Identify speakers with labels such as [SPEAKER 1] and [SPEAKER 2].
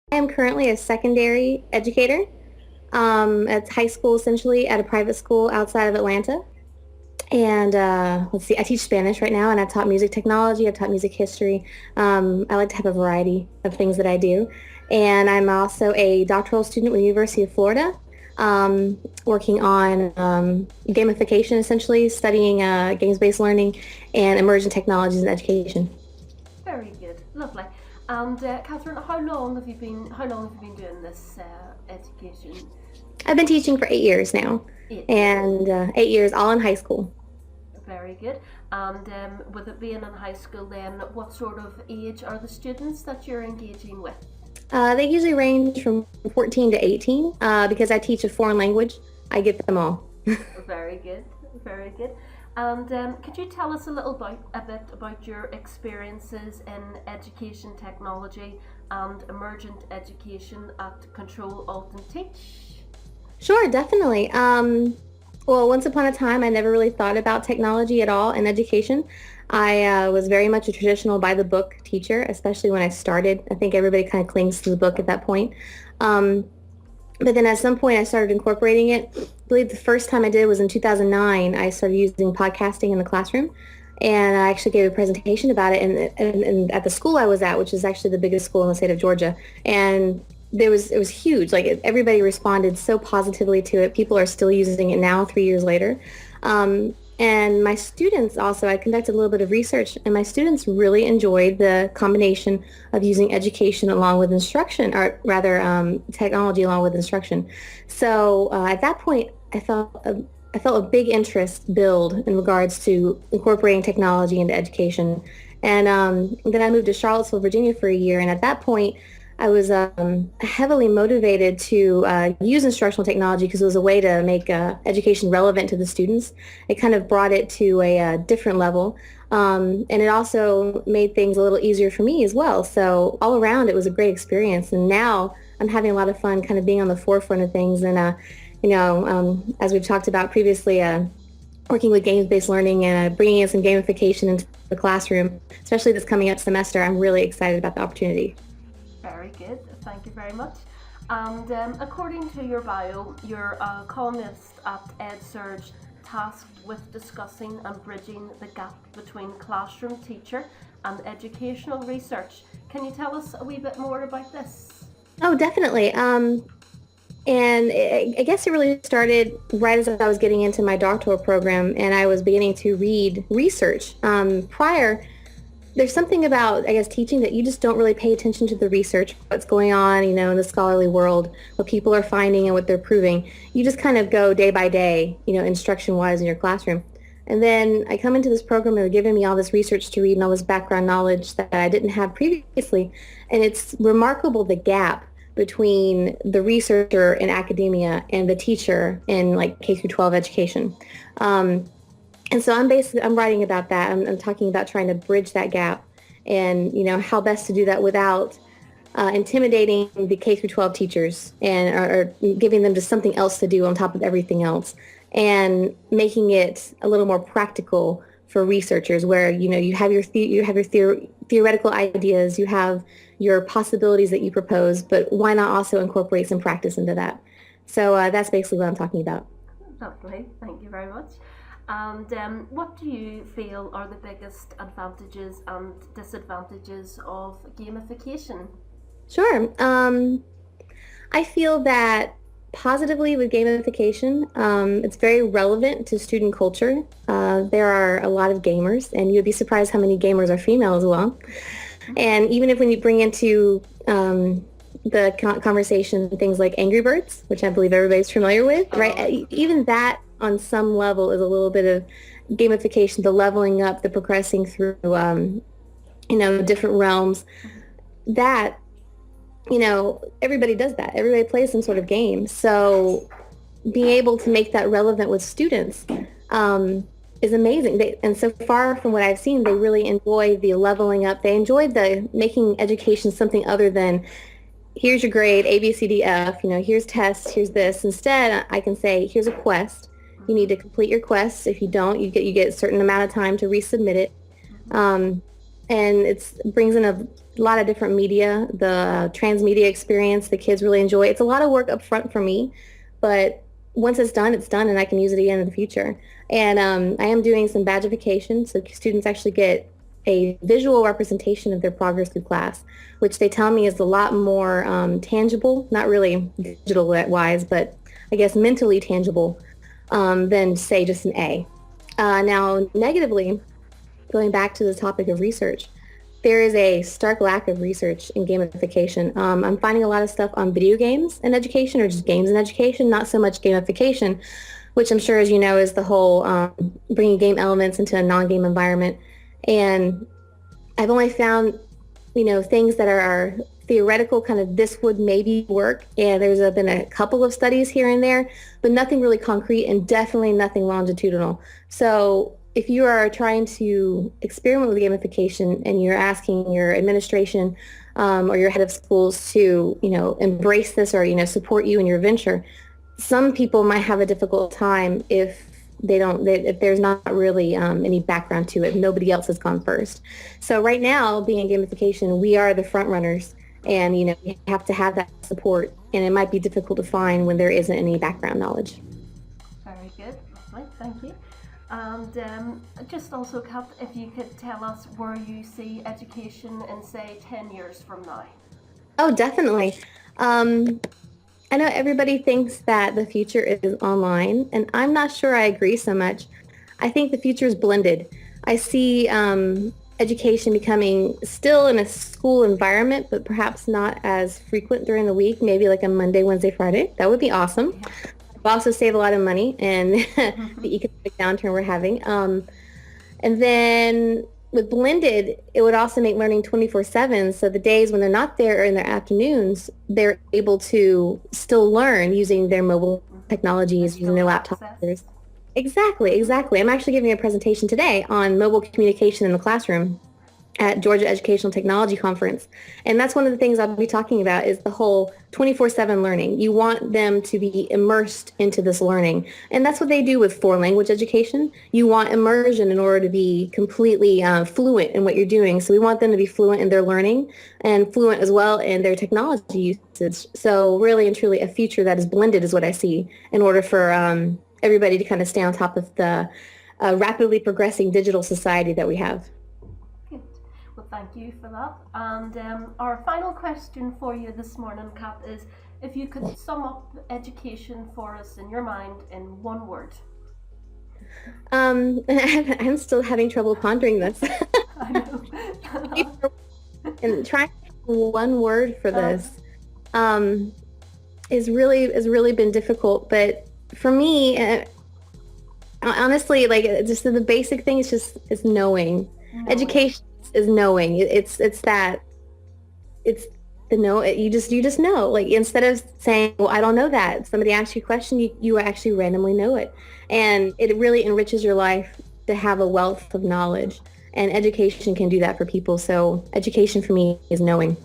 [SPEAKER 1] I am currently a secondary educator at high school, essentially, at a private school outside of Atlanta. And let's see, I teach Spanish right now, and I've taught music technology, I've taught music history. I like to have a variety of things that I do. And I'm also a doctoral student with the University of Florida, working on gamification, essentially, studying games-based learning and emergent technologies in education.
[SPEAKER 2] Very good, lovely. And Catherine, how long have you been doing this education?
[SPEAKER 1] I've been teaching for 8 years now,
[SPEAKER 2] 8 years.
[SPEAKER 1] and 8 years all in high school.
[SPEAKER 2] Very good. And with it being in high school, then what sort of age are the students that you're engaging with?
[SPEAKER 1] They usually range from 14 to 18 because I teach a foreign language. I get them all.
[SPEAKER 2] Very good, very good. And could you tell us a bit about your experiences in education technology and emergent education at Control Alt and Teach?
[SPEAKER 1] Sure, definitely. Well, once upon a time, I never really thought about technology at all in education. I was very much a traditional by the book teacher, especially when I started. I think everybody kind of clings to the book at that point. Um, but then at some point I started incorporating it. I believe the first time I did was in 2009. I started using podcasting in the classroom. And I actually gave a presentation about it and at the school I was at, which is actually the biggest school in the state of Georgia. And it was huge. Like everybody responded so positively to it. People are still using it now, 3 years later. And my students also, I conducted a little bit of research, and my students really enjoyed the combination of using education along with instruction, or rather technology along with instruction. So at that point, I felt a big interest build in regards to incorporating technology into education. And then I moved to Charlottesville, Virginia for a year. And at that point, I was heavily motivated to use instructional technology because it was a way to make education relevant to the students. It kind of brought it to a different level. And it also made things a little easier for me as well. So all around, it was a great experience. And now I'm having a lot of fun kind of being on the forefront of things. And, as we've talked about previously, working with games-based learning and bringing in some gamification into the classroom, especially this coming up semester, I'm really excited about the opportunity.
[SPEAKER 2] Very good, thank you very much. And according to your bio, you're a columnist at EdSurge, tasked with discussing and bridging the gap between classroom teacher and educational research. Can you tell us a wee bit more about this?
[SPEAKER 1] Oh, definitely. And I guess it really started right as I was getting into my doctoral program and I was beginning to read research. There's something about, I guess, teaching that you just don't really pay attention to the research, what's going on, in the scholarly world, what people are finding and what they're proving. You just kind of go day by day, instruction-wise in your classroom. And then I come into this program and they're giving me all this research to read and all this background knowledge that I didn't have previously. And it's remarkable the gap between the researcher in academia and the teacher in like K through 12 education. And so I'm writing about that. I'm talking about trying to bridge that gap and, how best to do that without intimidating the K through 12 teachers and or giving them just something else to do on top of everything else and making it a little more practical for researchers where, you have your theoretical ideas, you have your possibilities that you propose, but why not also incorporate some practice into that? So that's basically what I'm talking about.
[SPEAKER 2] Lovely, thank you very much. And what do you feel are the biggest advantages and disadvantages of gamification?
[SPEAKER 1] Sure. I feel that positively with gamification, it's very relevant to student culture. There are a lot of gamers, and you'd be surprised how many gamers are female as well. And even if when you bring into the conversation things like Angry Birds, which I believe everybody's familiar with, right? Even that on some level is a little bit of gamification, the leveling up, the progressing through, different realms. That, everybody does that. Everybody plays some sort of game. So being able to make that relevant with students is amazing. And so far from what I've seen, they really enjoy the leveling up. They enjoy the making education something other than here's your grade, A, B, C, D, F, here's tests, here's this. Instead, I can say, here's a quest. You need to complete your quest. If you don't, you get a certain amount of time to resubmit it. and it brings in a lot of different media, the transmedia experience the kids really enjoy. It's a lot of work up front for me, but once it's done, and I can use it again in the future. And I am doing some badgification, so students actually get a visual representation of their progress through class, which they tell me is a lot more tangible, not really digital wise, but I guess mentally tangible than say just an A. Now, negatively, going back to the topic of research, there is a stark lack of research in gamification. I'm finding a lot of stuff on video games in education or just games in education, not so much gamification, which I'm sure, as you know, is the whole bringing game elements into a non-game environment. And I've only found, things that are theoretical, kind of this would maybe work. And there's been a couple of studies here and there, but nothing really concrete and definitely nothing longitudinal. So if you are trying to experiment with gamification and you're asking your administration or your head of schools to, embrace this or, support you in your venture, some people might have a difficult time if if there's not really any background to it. Nobody else has gone first. So right now, being in gamification, we are the front runners, and we have to have that support, and it might be difficult to find when there isn't any background knowledge.
[SPEAKER 2] Very good, lovely, thank you. And just also, Kat, if you could tell us where you see education in, say, 10 years from now.
[SPEAKER 1] Oh, definitely. I know everybody thinks that the future is online, and I'm not sure I agree so much. I think the future is blended. I see education becoming still in a school environment, but perhaps not as frequent during the week, maybe like a Monday, Wednesday, Friday. That would be awesome.
[SPEAKER 2] Yeah.
[SPEAKER 1] It'd also save a lot of money and the economic downturn we're having. And then with blended, it would also make learning 24/7. So the days when they're not there or in their afternoons, they're able to still learn using their mobile technologies, using their laptops. Exactly. I'm actually giving a presentation today on mobile communication in the classroom at Georgia Educational Technology Conference. And that's one of the things I'll be talking about is the whole 24/7 learning. You want them to be immersed into this learning. And that's what they do with foreign language education. You want immersion in order to be completely fluent in what you're doing. So we want them to be fluent in their learning and fluent as well in their technology usage. So really and truly a future that is blended is what I see in order for everybody to kind of stay on top of the rapidly progressing digital society that we have.
[SPEAKER 2] Well, thank you for that. And our final question for you this morning, Kat, is if you could sum up education for us in your mind in one word.
[SPEAKER 1] I'm still having trouble pondering this.
[SPEAKER 2] I know.
[SPEAKER 1] And trying one word for this is really been difficult. But for me, honestly, like just the basic thing is knowing. Education is knowing. It's the know. You just know. Like instead of saying, "Well, I don't know that," somebody asks you a question, you actually randomly know it, and it really enriches your life to have a wealth of knowledge. And education can do that for people. So education for me is knowing.